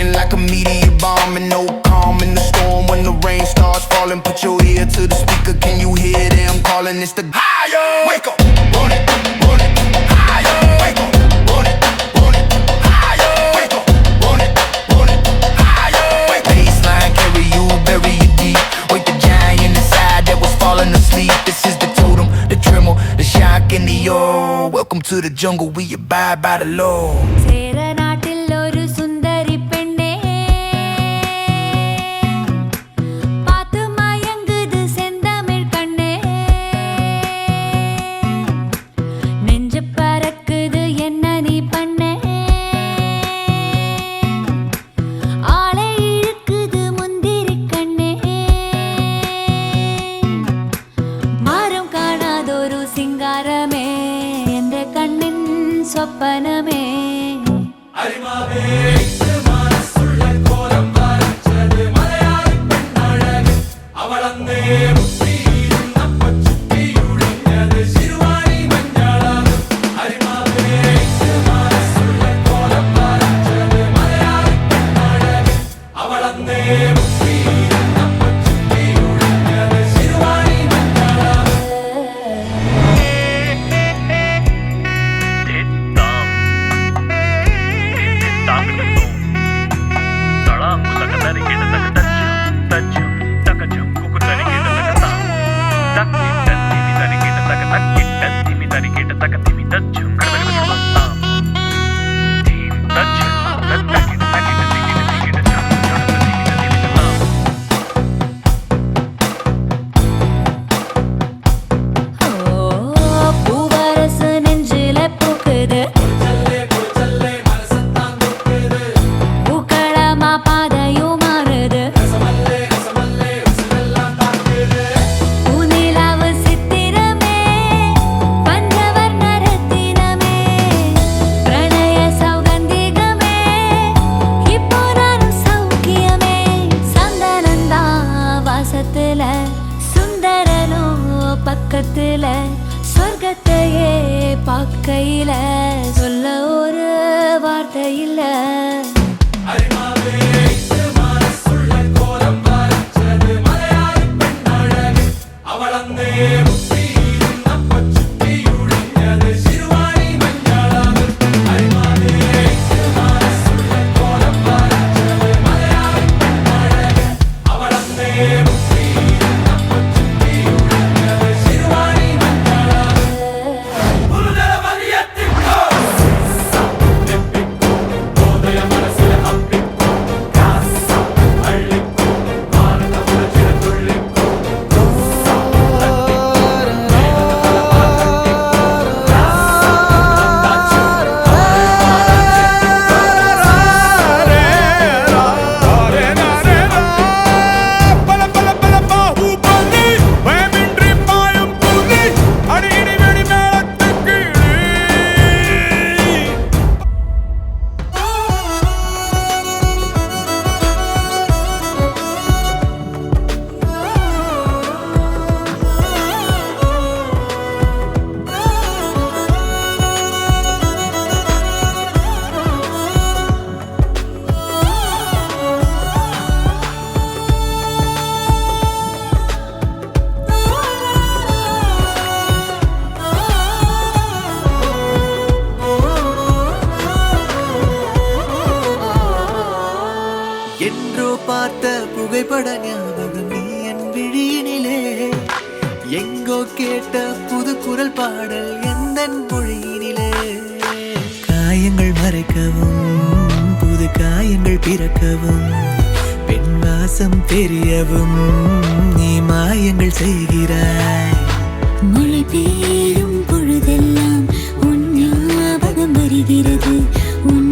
hitting like a meteor bomb, and no calm in the storm when the rain starts falling. Put your ear to the speaker, can you hear them calling? It's the higher. Wake up, run it, higher. Wake up, run it, higher. Wake up, run it, higher. Wake up. Baseline carry you, bury you deep. Wake the giant inside that was falling asleep. This is the totem, the tremor, the shock in the awe. Welcome to the jungle, we abide by the law. சொப்பனமே அரிமாவே மனசுள்ள கோலம் வரைச்சது மலையாளி பெண்ணழகு அவளந்தே முற்றியும் நம்ம சுற்றி உழிஞ்சது சிறுவாணி மஞ்சளாகு அரிமாவே மனசுள்ள கோலம் வரைச்சது மலையாளி பெண்ணழகு அவளந்தே முற்றியும் நம்ம சுற்றி உழிஞ்சது சிறுவாணி மஞ்சளாகு பக்கத்துல சொர்க்கத்தையே பார்க்கையில சொல்ல ஒரு வார்த்தை இல்ல அரிமாவே மனசுள்ள கோலம் வரைச்சது மலையாளி பெண்ணழகு அவளந்தே முற்றியும் நம்ம சுற்றி உழிஞ்சது சிறுவாணி மஞ்சளாகு அரிமாவே மனசுள்ள கோலம் வரைச்சது மலையாளி பெண்ணழகு அவளந்தே முற்றியும் நம்ம சுற்றி உழிஞ்சது சிறுவாணி மஞ்சளாகு புருதல வலியத்திக்கோ நெப்பிக்கோ போதைய மனசுல அப்பிக்கோ காசா அள்ளிக்கோ வானத உலகில துள்ளிக்கோ என்றோ பார்த்த புகைப்பட ஞாபகம் நீ என் விழியினிலே எங்கோ கேட்ட புது குரல் பாடல் எந்தன் மொழியினிலே காயங்கள் மறைக்கவும் புது காயங்கள் பிறக்கவும் பெண் வாசம் தெரியவும் நீ மாயங்கள் செய்கிறாய் மழை பெய்யும் பொழுதெல்லாம் உன் ஞாபகம் வருகிறது உன்